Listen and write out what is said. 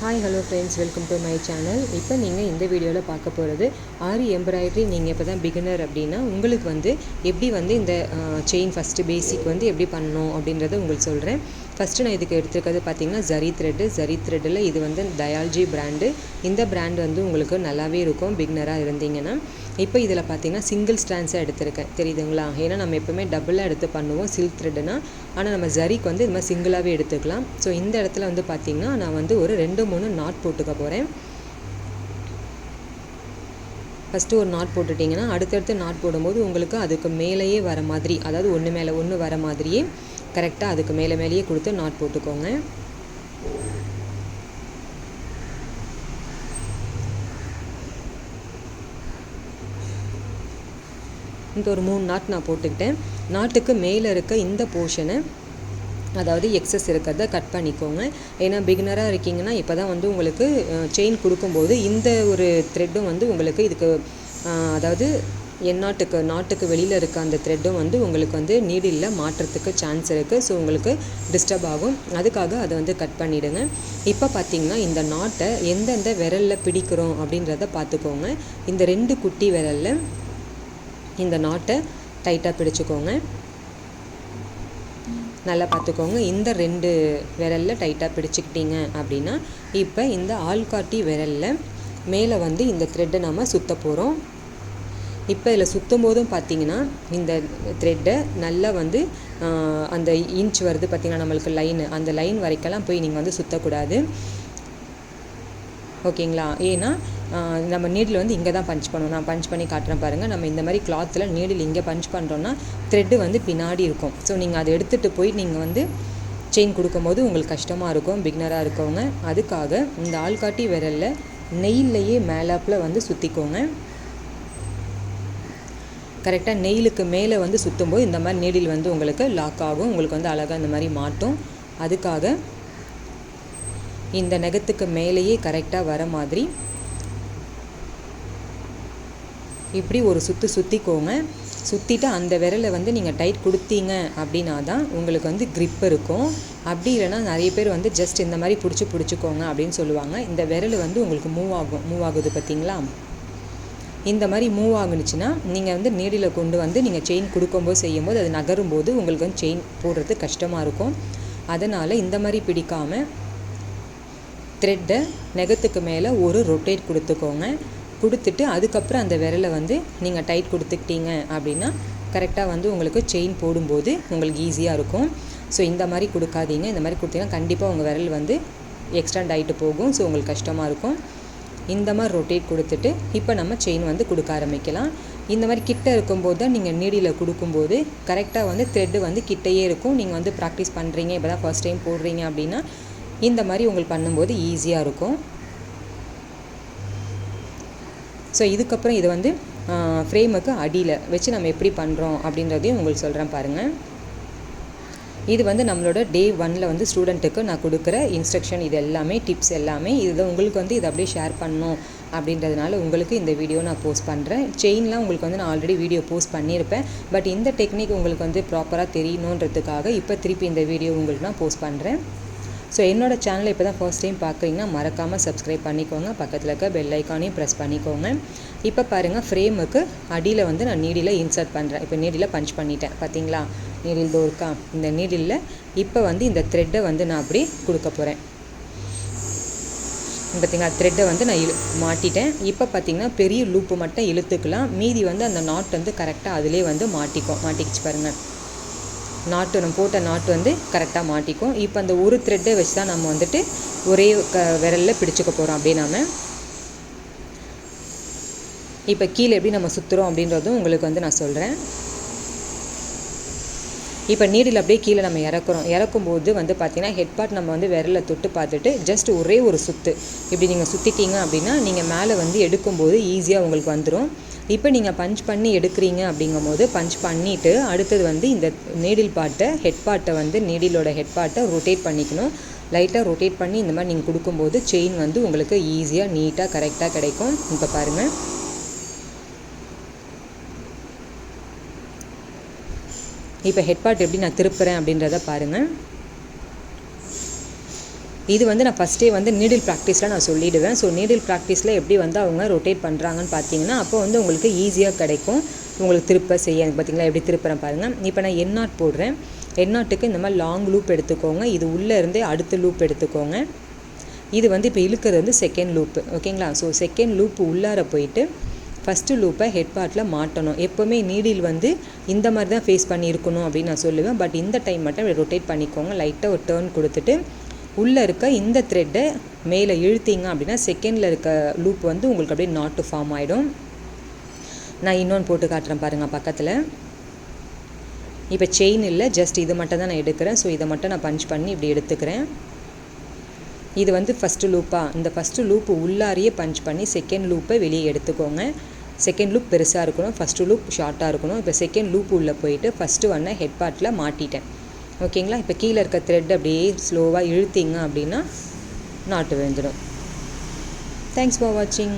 Hi hello friends, welcome to my channel. இப்போ நீங்கள் இந்த வீடியோவில் பார்க்க போகிறது ஆரி எம்ப்ராய்டரி. நீங்கள் இப்போ தான் பிகினர் அப்படின்னா உங்களுக்கு வந்து எப்படி வந்து இந்த செயின் ஃபஸ்ட்டு பேசிக் வந்து எப்படி பண்ணணும் அப்படின்றத உங்களுக்கு சொல்கிறேன். ஃபஸ்ட்டு நான் இதுக்கு எடுத்துருக்கிறது பார்த்திங்கன்னா ஜரி த்ரெட்டில் இது வந்து தயால்ஜி பிராண்டு. இந்த பிராண்ட் வந்து உங்களுக்கு நல்லாவே இருக்கும் பிகினராக இருந்தீங்கன்னா. இப்போ இதில் பார்த்திங்கன்னா சிங்கிள் ஸ்டாண்ட்ஸாக எடுத்திருக்கேன், தெரியுதுங்களா? ஏன்னா நம்ம எப்போவுமே டபுளாக எடுத்து பண்ணுவோம் சில்க் த்ரெட்டுனா. ஆனால் நம்ம ஜரிக்கு வந்து இது மாதிரி சிங்கிளாகவே எடுத்துக்கலாம். ஸோ இந்த இடத்துல வந்து பார்த்திங்கன்னா நான் வந்து ஒரு 2-3 நாட் போட்டுக்க போகிறேன். ஃபஸ்ட்டு ஒரு நாட் போட்டுட்டிங்கன்னா அடுத்தடுத்து நாட் போடும்போது உங்களுக்கு அதுக்கு மேலேயே வர மாதிரி, அதாவது ஒன்று மேலே ஒன்று வர மாதிரியே கரெக்டாக அதுக்கு மேலேயே கொடுத்து நாட் போட்டுக்கோங்க. இந்த ஒரு 3 நாட் நான் போட்டுக்கிட்டேன். நாட்டுக்கு மேலே இருக்க இந்த போர்ஷனை, அதாவது எக்ஸஸ் இருக்கிறத கட் பண்ணிக்கோங்க. ஏன்னா பிகினராக இருக்கீங்கன்னா இப்போ தான் வந்து உங்களுக்கு செயின் கொடுக்கும்போது இந்த ஒரு த்ரெட்டும் வந்து உங்களுக்கு இதுக்கு அதாவது நாட்டுக்கு வெளியில் இருக்க அந்த த்ரெட்டும் வந்து உங்களுக்கு வந்து நீடில் மாட்டுறதுக்கு சான்ஸ் இருக்குது. ஸோ உங்களுக்கு டிஸ்டர்ப் ஆகும். அதுக்காக அதை வந்து கட் பண்ணிவிடுங்க. இப்போ பார்த்திங்கன்னா இந்த நாட்டை எந்தெந்த விரலில் பிடிக்கிறோம் அப்படின்றத பார்த்துக்கோங்க. இந்த 2 குட்டி விரலில் இந்த நாட்டை டைட்டாக பிடிச்சிக்கோங்க. நல்லா பார்த்துக்கோங்க. இந்த 2 விரலில் டைட்டாக பிடிச்சிக்கிட்டீங்க அப்படின்னா இப்போ இந்த ஆள்காட்டி விரலில் மேலே வந்து இந்த த்ரெட்டை நம்ம சுற்ற போகிறோம். இப்போ இதில் சுற்றும் போதும் பார்த்திங்கன்னா இந்த த்ரெட்டை நல்லா வந்து அந்த இன்ச் வருது பார்த்திங்கன்னா நம்மளுக்கு லைனு, அந்த லைன் வரைக்கெல்லாம் போய் நீங்கள் வந்து சுற்றக்கூடாது, ஓகேங்களா? ஏன்னா நம்ம நீடில் வந்து இங்கே தான் பஞ்ச் பண்ணணும். நான் பஞ்ச் பண்ணி காட்டுறேன் பாருங்கள். நம்ம இந்த மாதிரி கிளாத்தில் நீடில் இங்கே பஞ்ச் பண்ணுறோன்னா த்ரெட்டு வந்து பின்னாடி இருக்கும். ஸோ நீங்கள் அதை எடுத்துகிட்டு போய் நீங்கள் வந்து செயின் கொடுக்கும்போது உங்களுக்கு கஷ்டமாக இருக்கும் பிகினராக இருக்கவங்க. அதுக்காக இந்த ஆள்காட்டி விரலில் நெயிலையே மேலாப்பில் வந்து சுற்றிக்கோங்க. கரெக்டாக நெயிலுக்கு மேலே வந்து சுற்றும்போது இந்த மாதிரி நீடில் வந்து உங்களுக்கு லாக் ஆகும், உங்களுக்கு வந்து அழகாக இந்த மாதிரி மாட்டும். அதுக்காக இந்த நகத்துக்கு மேலேயே கரெக்டாக வர மாதிரி இப்படி ஒரு சுற்றிக்கோங்க. சுற்றிட்டு அந்த விரலை வந்து நீங்கள் டைட் கொடுத்தீங்க அப்படின்னா தான் உங்களுக்கு வந்து க்ரிப் இருக்கும். அப்படி இல்லைனா நிறைய பேர் வந்து ஜஸ்ட் இந்த மாதிரி பிடிச்சிக்கோங்க அப்படின்னு சொல்லுவாங்க. இந்த விரல் வந்து உங்களுக்கு மூவ் ஆகுது பார்த்திங்களா? இந்த மாதிரி மூவ் ஆகுனுச்சுன்னா நீங்கள் வந்து நீடில் கொண்டு வந்து நீங்கள் செயின் கொடுக்கும்போது செய்யும்போது அது நகரும்போது உங்களுக்கு வந்து செயின் போடுறது கஷ்டமாக இருக்கும். அதனால் இந்த மாதிரி பிடிக்காமல் த்ரெட்டை நகத்துக்கு மேலே ஒரு ரொட்டேட் கொடுத்துக்கோங்க. கொடுத்துட்டு அதுக்கப்புறம் அந்த விரலை வந்து நீங்கள் டைட் கொடுத்துக்கிட்டீங்க அப்படின்னா கரெக்டாக வந்து உங்களுக்கு செயின் போடும்போது உங்களுக்கு ஈஸியாக இருக்கும். ஸோ இந்த மாதிரி கொடுக்காதீங்க. இந்த மாதிரி கொடுத்தீங்கன்னா கண்டிப்பாக உங்கள் விரல் வந்து எக்ஸ்டெண்ட் ஆகிட்டு போகும். ஸோ உங்களுக்கு கஷ்டமாக இருக்கும். இந்த மாதிரி ரொட்டேட் கொடுத்துட்டு இப்போ நம்ம செயின் வந்து கொடுக்க ஆரம்பிக்கலாம். இந்த மாதிரி கிட்ட இருக்கும்போது தான் நீங்கள் நீடியில் கொடுக்கும்போது கரெக்டாக வந்து த்ரெட்டு வந்து கிட்டையே இருக்கும். நீங்கள் வந்து ப்ராக்டிஸ் பண்ணுறீங்க, இப்போ தான் ஃபர்ஸ்ட் டைம் போடுறீங்க அப்படின்னா இந்த மாதிரி உங்களுக்கு பண்ணும்போது ஈஸியாக இருக்கும். ஸோ இதுக்கப்புறம் இது வந்து ஃப்ரேமுக்கு அடியில் வச்சு நம்ம எப்படி பண்ணுறோம் அப்படின்றதையும் உங்களுக்கு சொல்கிறேன் பாருங்கள். இது வந்து நம்மளோட டே 1 வந்து ஸ்டூடெண்ட்டுக்கு நான் கொடுக்குற இன்ஸ்ட்ரக்ஷன். இது எல்லாமே டிப்ஸ் எல்லாமே இதில் உங்களுக்கு வந்து இதை அப்படியே ஷேர் பண்ணணும் அப்படின்றதுனால உங்களுக்கு இந்த வீடியோ நான் போஸ்ட் பண்ணுறேன். செயின்லாம் உங்களுக்கு வந்து நான் ஆல்ரெடி வீடியோ போஸ்ட் பண்ணியிருப்பேன். பட் இந்த டெக்னிக் உங்களுக்கு வந்து ப்ராப்பராக தெரியணுன்றதுக்காக இப்போ திருப்பி இந்த வீடியோ உங்களுக்கு நான் போஸ்ட் பண்ணுறேன். ஸோ என்னோடய சேனலை இப்போ தான் ஃபர்ஸ்ட் டைம் பார்க்குறீங்கன்னா மறக்காமல் சப்ஸ்கிரைப் பண்ணிக்கோங்க. பக்கத்தில் இருக்க பெல் ஐக்கானையும் ப்ரெஸ் பண்ணிக்கோங்க. இப்போ பாருங்கள், ஃப்ரேமுக்கு அடியில் வந்து நான் நீடில் இன்சர்ட் பண்ணுறேன். இப்போ நீடில் பஞ்ச் பண்ணிட்டேன் பார்த்தீங்களா? நீடில் இருக்கா? இந்த நீடிலில் இப்போ வந்து இந்த த்ரெட்டை வந்து நான் அப்படி கொடுக்க போகிறேன். பார்த்திங்களா? த்ரெட்டை வந்து நான் மாட்டிட்டேன். இப்போ பார்த்திங்கன்னா பெரிய லூப்பு மட்டும் இழுத்துக்கலாம். மீதி வந்து அந்த நாட் வந்து கரெக்டாக அதிலே வந்து மாட்டிக்கிச்சு பாருங்கள். நம்ம போட்ட நாட்டு வந்து கரெக்டாக மாட்டிக்கும். இப்போ அந்த ஒரு த்ரெட்டை வச்சு தான் நம்ம வந்துட்டு ஒரே விரலில் பிடிச்சிக்க போகிறோம். அப்படியே நம்ம இப்போ கீழே எப்படி நம்ம சுற்றுறோம் அப்படின்றதும் உங்களுக்கு வந்து நான் சொல்கிறேன். இப்போ நீடில் அப்படியே கீழே நம்ம இறக்கும்போது வந்து பார்த்திங்கன்னா ஹெட் பார்ட் நம்ம வந்து விரலில் தொட்டு பார்த்துட்டு ஜஸ்ட் ஒரே ஒரு சுற்று இப்படி நீங்கள் சுற்றிட்டீங்க அப்படின்னா நீங்கள் மேலே வந்து எடுக்கும்போது ஈஸியாக உங்களுக்கு வந்துடும். இப்போ நீங்கள் பஞ்ச் பண்ணி எடுக்கிறீங்க அப்படிங்கும்போது பஞ்ச் பண்ணிவிட்டு அடுத்தது வந்து இந்த நீடில் பார்ட்டை ஹெட் பார்ட்டை வந்து நீடிலோட ஹெட் பார்ட்டை ரொட்டேட் பண்ணிக்கணும். லைட்டாக ரொட்டேட் பண்ணி இந்த மாதிரி நீங்கள் கொடுக்கும்போது செயின் வந்து உங்களுக்கு ஈஸியாக நீட்டாக கரெக்டாக கிடைக்கும். இப்போ பாருங்கள், இப்போ ஹெட் பார்ட் எப்படி நான் திருப்புறேன் அப்படின்றத பாருங்கள். இது வந்து நான் ஃபஸ்ட்டே வந்து நீடில் ப்ராக்டிஸில் நான் சொல்லிவிடுவேன். ஸோ நீடில் ப்ராக்டிஸில் எப்படி வந்து அவங்க ரொட்டேட் பண்ணுறாங்கன்னு பார்த்தீங்கன்னா அப்போ வந்து உங்களுக்கு ஈஸியாக கிடைக்கும். உங்களுக்கு திருப்ப செய்ய பார்த்தீங்களா எப்படி திருப்புறேன் பாருங்கள். இப்போ நான் என் நாட் போடுறேன். என் நாட்டுக்கு இந்த மாதிரி லாங் லூப் எடுத்துக்கோங்க. இது உள்ளே இருந்தே அடுத்த லூப் எடுத்துக்கோங்க. இது வந்து இப்போ இழுக்கிறது வந்து செகண்ட் லூப்பு, ஓகேங்களா. ஸோ செகண்ட் லூப்பு உள்ளார போயிட்டு ஃபஸ்ட்டு லூப்பை ஹெட் பார்ட்டில் மாட்டணும். எப்போவுமே நீடில் வந்து இந்த மாதிரி தான் ஃபேஸ் பண்ணி இருக்கணும் அப்படின்னு நான் சொல்லுவேன். பட் இந்த டைம் மட்டும் ரொட்டேட் பண்ணிக்கோங்க. லைட்டாக ஒரு டேர்ன் கொடுத்துட்டு உள்ளே இருக்க இந்த த்ரெட்டை மேலே இழுத்தீங்க அப்படின்னா செகண்டில் இருக்க லூப் வந்து உங்களுக்கு அப்படியே நாட்டு ஃபார்ம் ஆகிடும். நான் இன்னொன்று போட்டு காட்டுறேன் பாருங்கள் பக்கத்தில். இப்போ செயின் இல்லை, ஜஸ்ட் இது மட்டும் தான் நான் எடுக்கிறேன். ஸோ இதை மட்டும் நான் பஞ்ச் பண்ணி இப்படி எடுத்துக்கிறேன். இது வந்து ஃபஸ்ட்டு லூப்பாக, இந்த ஃபஸ்ட்டு லூப்பு உள்ளாரியே பஞ்ச் பண்ணி செகண்ட் லூப்பை வெளியே எடுத்துக்கோங்க. செகண்ட் லூப் பெருசாக இருக்கணும், ஃபஸ்ட்டு லூப் ஷார்ட்டாக இருக்கணும். இப்போ செகண்ட் லூப் உள்ளே போயிட்டு ஃபஸ்ட்டு ஒன்றை ஹெட் பார்ட்டில் மாட்டிட்டேன், ஓகேங்களா. இப்போ கீழே இருக்க த்ரெட் அப்படியே ஸ்லோவாக இழுத்தீங்க அப்படின்னா நாட்டு விழுந்துடும். தேங்க்ஸ் ஃபார் வாட்சிங்.